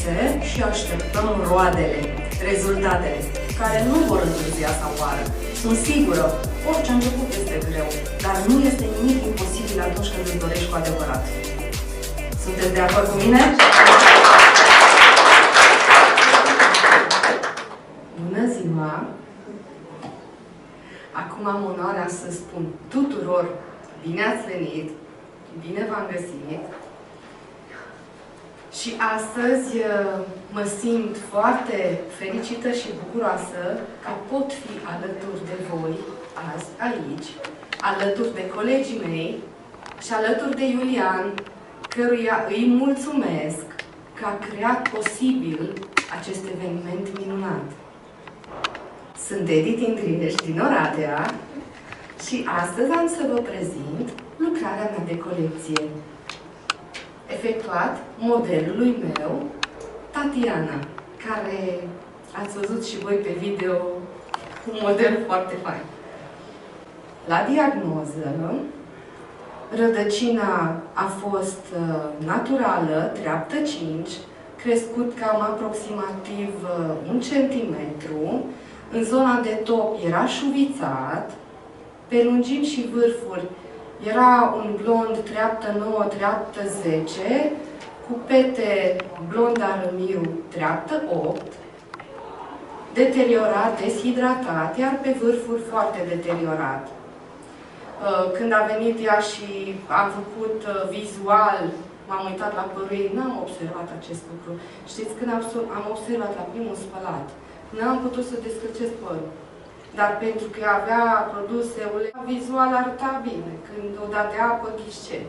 produse și așteptăm roadele, rezultatele, care nu vor întârzia să apară. Sunt sigură, orice început este greu, dar nu este nimic imposibil atunci când îți dorești cu adevărat. Sunteți de acord cu mine? Bună ziua! Acum am onoarea să spun tuturor bine ați venit, bine v-am găsit. Și astăzi mă simt foarte fericită și bucuroasă că pot fi alături de voi azi aici, alături de colegii mei și alături de Iulian, căruia îi mulțumesc că a creat posibil acest eveniment minunat. Sunt Edi Tindriești din Oradea și astăzi am să vă prezint lucrarea mea de colecție, efectuat modelului meu, Tatiana, care ați văzut și voi pe video, un model foarte fain. La diagnoză, rădăcina a fost naturală, treaptă 5, crescut cam aproximativ 1 centimetru, în zona de top era șuvițat, pe lungimi și vârfuri era un blond treaptă 9, treaptă 10, cu pete blond arămiu treaptă 8, deteriorat, deshidratat, iar pe vârfuri foarte deteriorat. Când a venit ea și am făcut vizual, m-am uitat la părul ei, n-am observat acest lucru. Știți, când am observat la primul spălat, n-am putut să descălcesc părul. Dar pentru că avea produse vizual arăta bine, când o dea de apă, ghișce.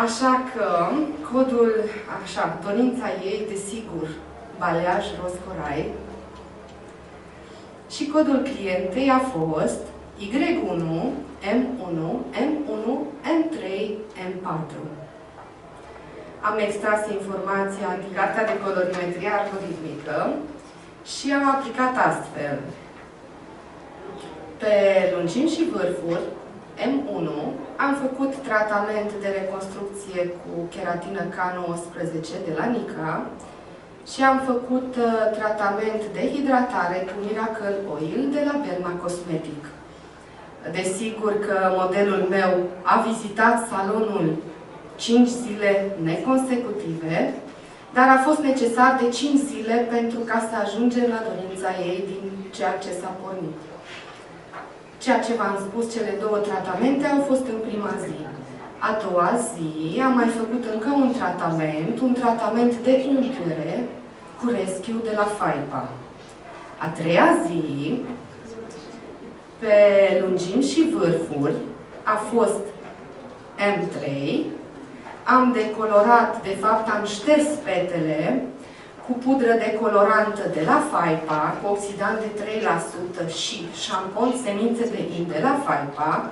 Așa că, codul, dorința ei, desigur, baleaj roz corai. Și codul clientei a fost Y1, M1, M1, M3, M4. Am extras informația din cartea de colorimetrie algoritmică și am aplicat astfel. Pe lungimi și vârfuri, M1, am făcut tratament de reconstrucție cu keratină K19 de la Nika și am făcut tratament de hidratare cu Miracle Oil de la Belma Cosmetic. Desigur că modelul meu a vizitat salonul 5 zile neconsecutive, dar a fost necesar de 5 zile pentru ca să ajungem la dorința ei din ceea ce s-a pornit. Ceea ce v-am spus, cele 2 tratamente au fost în prima zi. A doua zi am mai făcut încă un tratament de umplere cu Rescue de la Faipa. A treia zi, pe lungimi și vârfuri, a fost M3. Am decolorat, de fapt am șters petele cu pudră decolorantă de la Faipa, cu oxidant de 3% și șampon semințe de in de la Faipa,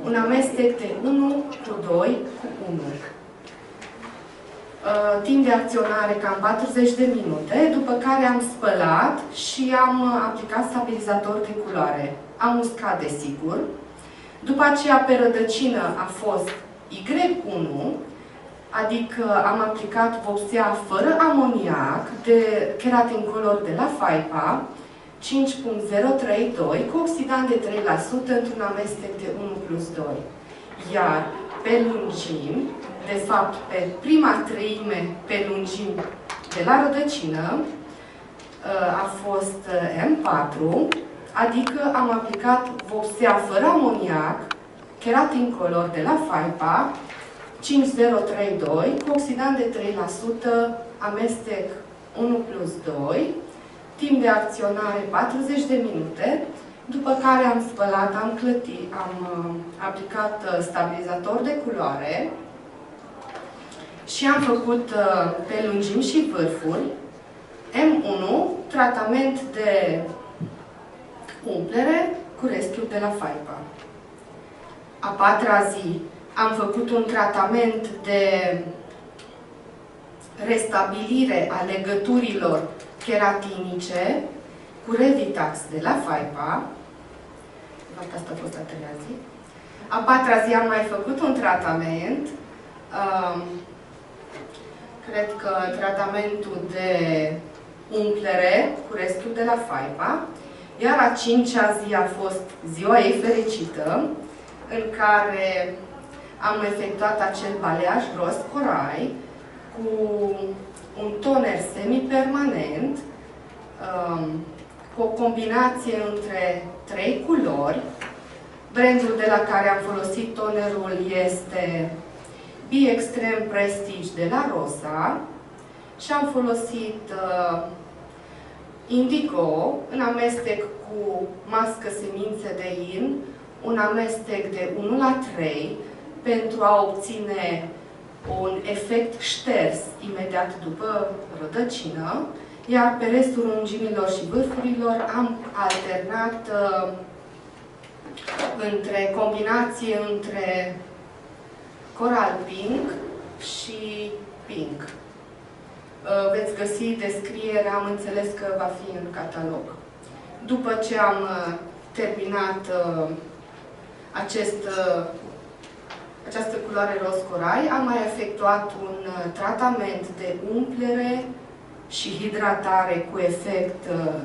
un amestec de 1 cu 2 cu 1. Timp de acționare cam 40 de minute, după care am spălat și am aplicat stabilizator de culoare. Am uscat, desigur. După aceea, pe rădăcină a fost Y1, adică am aplicat vopsea fără amoniac de Keratin Color de la Faipa, 5.032, cu oxidant de 3% într-un amestec de 1+2. Iar pe lungimi, de fapt pe prima treime pe lungimi de la rădăcină, a fost M4, adică am aplicat vopsea fără amoniac, Keratin Color de la Faipa, 5032, cu oxidant de 3%, amestec 1+2, timp de acționare 40 de minute, după care am spălat, am clătit, am aplicat stabilizator de culoare și am făcut pe lungimi și vârfuri M1, tratament de umplere cu Rescue de la Faipa. A patra zi am făcut un tratament de restabilire a legăturilor keratinice cu Revitax de la Faipa. Asta a fost a treia zi. A patra zi am mai făcut un tratament cred că tratamentul de umplere cu rescue de la Faipa, iar a 5-a zi a fost ziua ei fericită, în care am efectuat acel baleaj gros corai cu un toner semipermanent, cu o combinație între 3 culori. Brandul de la care am folosit tonerul este B-Extreme Prestige de la Rosa și am folosit Indigo în amestec cu mască semințe de in, un amestec de 1:3 pentru a obține un efect șters imediat după rădăcină, iar pe restul lungimilor și vârfurilor am alternat combinație între Coral Pink și Pink. Veți găsi descrierea, am înțeles că va fi în catalog. După ce am terminat această culoare roz corai, am mai efectuat un tratament de umplere și hidratare cu efect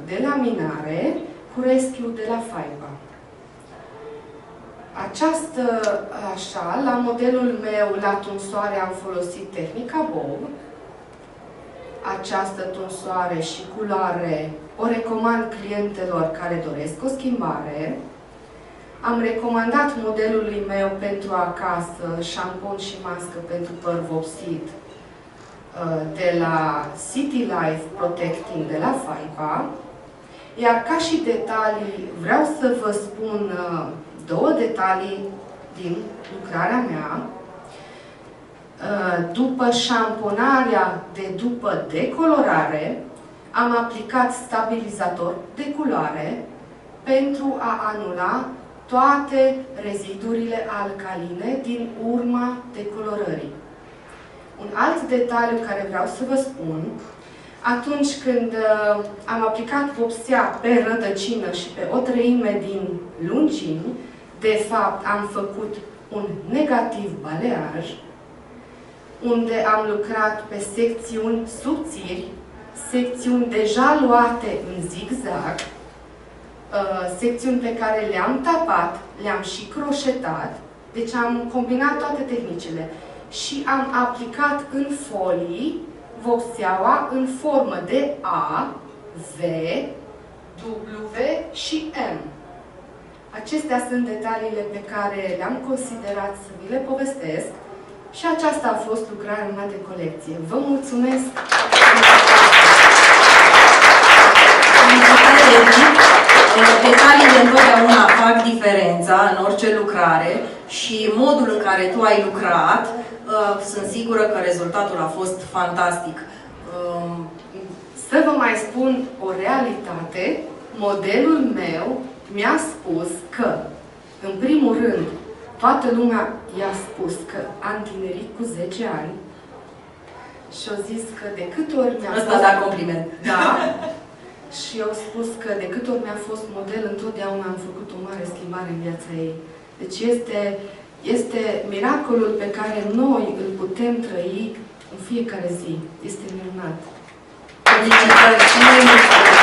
de laminare cu rescue de la Faipa. La modelul meu la tunsoare am folosit tehnica Bob. Această tunsoare și culoare o recomand clientelor care doresc o schimbare. Am recomandat modelului meu pentru acasă șampon și mască pentru păr vopsit de la City Life Protecting de la Faipa. Iar ca și detalii, vreau să vă spun 2 detalii din lucrarea mea. După șamponarea după decolorare, am aplicat stabilizator de culoare pentru a anula toate rezidurile alcaline din urma decolorării. Un alt detaliu care vreau să vă spun, atunci când am aplicat vopsea pe rădăcină și pe 1/3 din lungimi, de fapt am făcut un negativ baleaj, unde am lucrat pe secțiuni subțiri, secțiuni deja luate în zigzag, secțiuni pe care le-am tapat, le-am și croșetat, deci am combinat toate tehnicile și am aplicat în folii vopseaua în formă de A, V, W și M. Acestea sunt detaliile pe care le-am considerat să vi le povestesc și aceasta a fost lucrarea mea de colecție. Vă mulțumesc! Detaliile întotdeauna fac diferența în orice lucrare și modul în care tu ai lucrat, sunt sigură că rezultatul a fost fantastic. Să vă mai spun o realitate, modelul meu mi-a spus că, în primul rând, toată lumea i-a spus că am tinerit cu 10 ani și au zis că de câte ori mi-a fost... Asta da compliment. Da. Și au spus că de câte ori mi-a fost model, întotdeauna am făcut o mare schimbare în viața ei. Deci este miracolul pe care noi îl putem trăi în fiecare zi. Este minunat. Felicitări și noi mulțumim!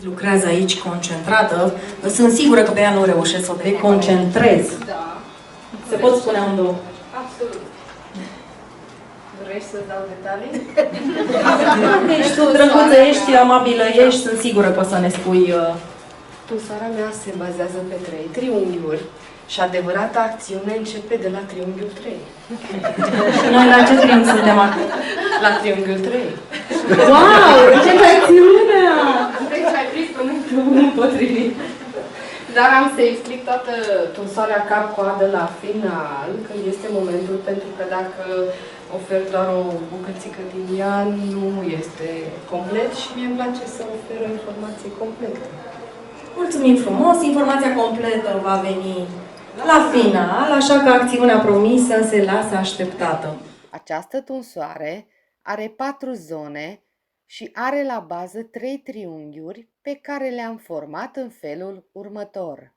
Lucrează aici concentrată, sunt sigură că pe ea nu reușesc să o deconcentrez. Da. Se pot spune amândouă. Absolut. Vrei să dau detalii? Ești tu drăguță, ești amabilă, ești, sunt sigură că o să ne spui... Tunsoarea mea se bazează pe 3 triunghiuri și adevărata acțiune începe de la triunghiul 3. Și noi la ce triunghi suntem acum? La triunghiul 3. Wow, ce acțiunea! Deci ai prins pământul potrivit. Dar am să explic toată tunsoarea cap-coadă la final, când este momentul, pentru că dacă ofer doar o bucățică din ea, nu este complet și mie îmi place să ofer o informație completă. Mulțumim frumos, informația completă va veni la final, așa că acțiunea promisă se lasă așteptată. Această tunsoare are 4 zone și are la bază 3 triunghiuri pe care le-am format în felul următor.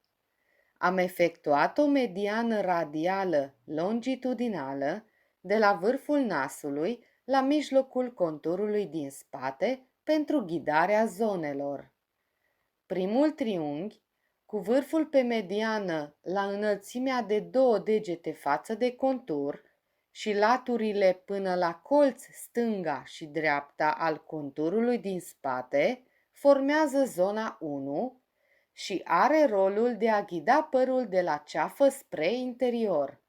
Am efectuat o mediană radială longitudinală de la vârful nasului la mijlocul conturului din spate pentru ghidarea zonelor. Primul triunghi, cu vârful pe mediană la înălțimea de 2 degete față de contur și laturile până la colț stânga și dreapta al conturului din spate, formează zona 1 și are rolul de a ghida părul de la ceafă spre interior.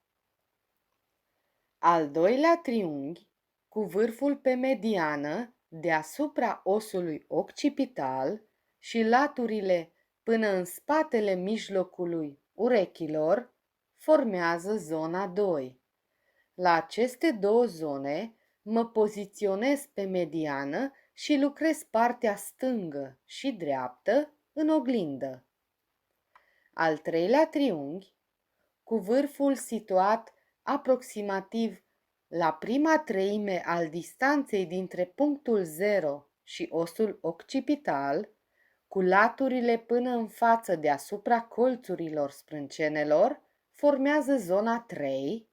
Al doilea triunghi, cu vârful pe mediană deasupra osului occipital și laturile până în spatele mijlocului urechilor, formează zona 2. La aceste 2 zone mă poziționez pe mediană și lucrez partea stângă și dreaptă în oglindă. Al treilea triunghi, cu vârful situat aproximativ la prima treime al distanței dintre punctul 0 și osul occipital, cu laturile până în față deasupra colțurilor sprâncenelor, formează zona 3,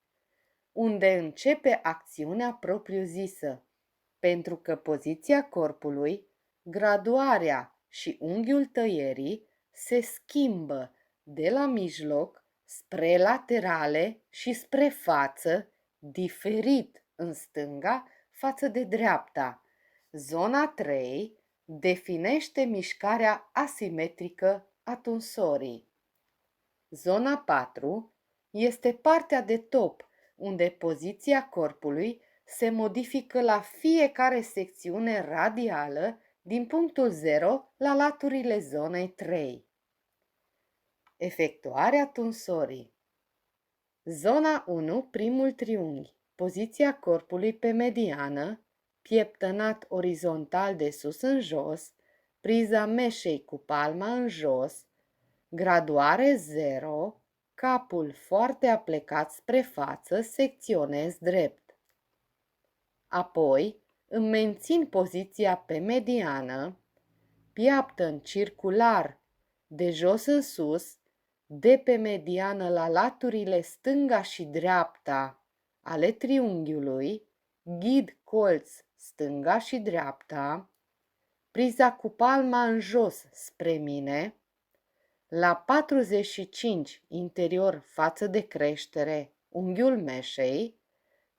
unde începe acțiunea propriu-zisă, pentru că poziția corpului, graduarea și unghiul tăierii se schimbă de la mijloc spre laterale și spre față, diferit în stânga față de dreapta. Zona 3 definește mișcarea asimetrică a tunsorii. Zona 4 este partea de top, unde poziția corpului se modifică la fiecare secțiune radială din punctul 0 la laturile zonei 3. Efectuarea tunsorii. Zona 1, primul triunghi, poziția corpului pe mediană, pieptănat orizontal de sus în jos, priza meșei cu palma în jos, graduare 0, capul foarte aplecat spre față, secționez drept. Apoi îmi mențin poziția pe mediană, piaptă-n circular de jos în sus, de pe mediană la laturile stânga și dreapta ale triunghiului, ghid colț stânga și dreapta, priza cu palma în jos spre mine, la 45 interior față de creștere, unghiul meșei,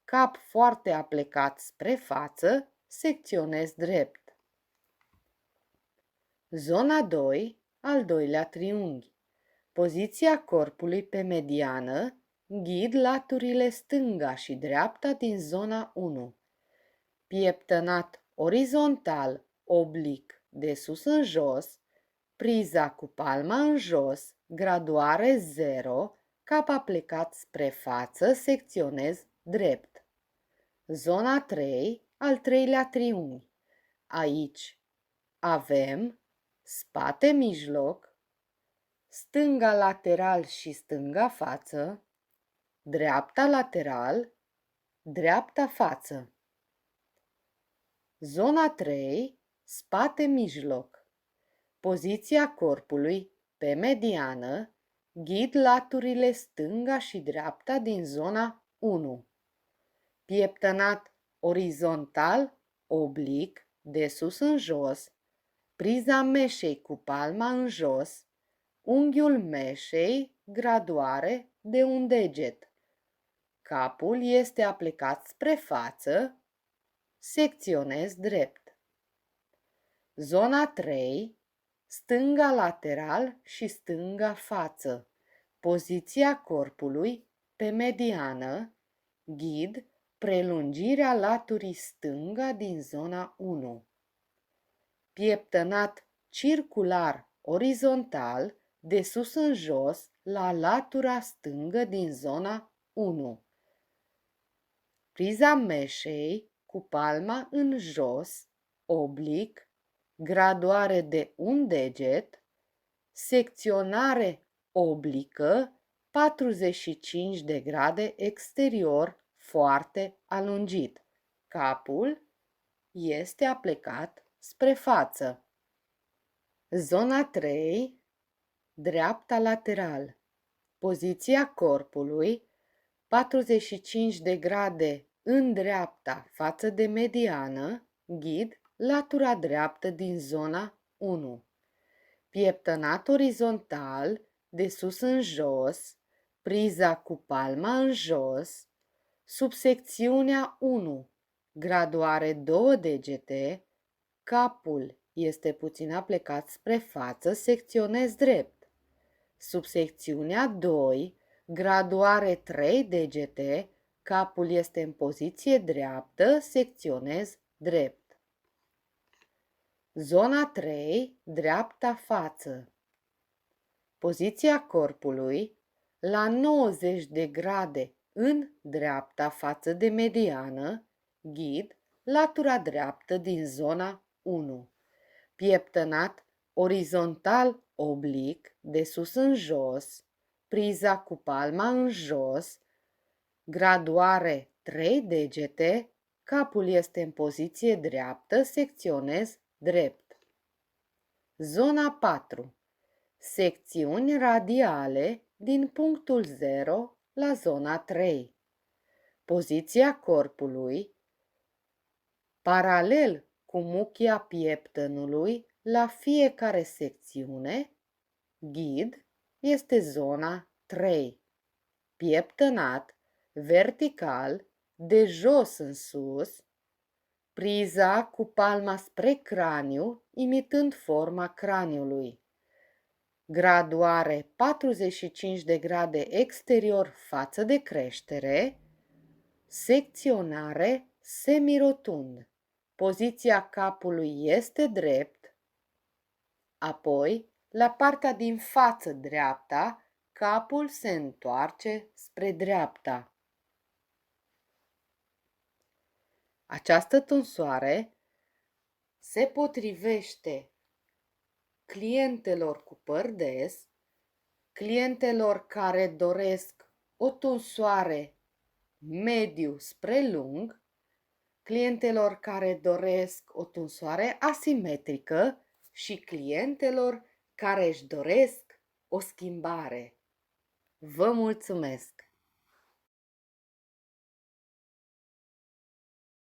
cap foarte aplecat spre față, secționez drept. Zona 2, al doilea triunghi. Poziția corpului pe mediană, ghid laturile stânga și dreapta din zona 1. Pieptănat orizontal, oblic, de sus în jos, priza cu palma în jos, graduare 0, cap aplecat spre față, secționez drept. Zona 3, al treilea triunghi. Aici avem spate mijloc, stânga lateral și stânga față, dreapta lateral, dreapta față. Zona 3, spate mijloc. Poziția corpului pe mediană, ghid laturile stânga și dreapta din zona 1. Pieptănat orizontal, oblic, de sus în jos, priza meșei cu palma în jos, unghiul meșei, graduare de un deget. Capul este aplecat spre față, secționez drept. Zona 3, stânga lateral și stânga față. Poziția corpului pe mediană, ghid prelungirea laturii stânga din zona 1. Pieptănat circular orizontal de sus în jos la latura stângă din zona 1. Priza meșei cu palma în jos, oblic, graduare de un deget, secționare oblică 45 de grade exterior foarte alungit. Capul este aplecat spre față. Zona 3, dreapta lateral. Poziția corpului 45 de grade în dreapta față de mediană, ghid, latura dreaptă din zona 1. Pieptănat orizontal, de sus în jos, priza cu palma în jos, subsecțiunea 1, graduare 2 degete, capul este puțin aplecat spre față, secționez drept. Subsecțiunea 2, graduare 3 degete, capul este în poziție dreaptă, secționez drept. Zona 3, dreapta față. Poziția corpului la 90 de grade în dreapta față de mediană, ghid, latura dreaptă din zona 1. Pieptănat orizontal oblic, de sus în jos, priza cu palma în jos, graduare 3 degete, capul este în poziție dreaptă, secționez drept. Zona 4. Secțiuni radiale din punctul 0 la zona 3. Poziția corpului paralel cu muchia pieptănului la fiecare secțiune, ghid, este zona 3. Pieptănat vertical de jos în sus, priza cu palma spre craniu, imitând forma craniului. Graduare 45 de grade exterior față de creștere, secționare semirotund. Poziția capului este drept, apoi, la partea din față dreapta, capul se întoarce spre dreapta. Această tunsoare se potrivește clientelor cu păr des, clientelor care doresc o tunsoare mediu spre lung, clientelor care doresc o tunsoare asimetrică și clientelor care își doresc o schimbare. Vă mulțumesc!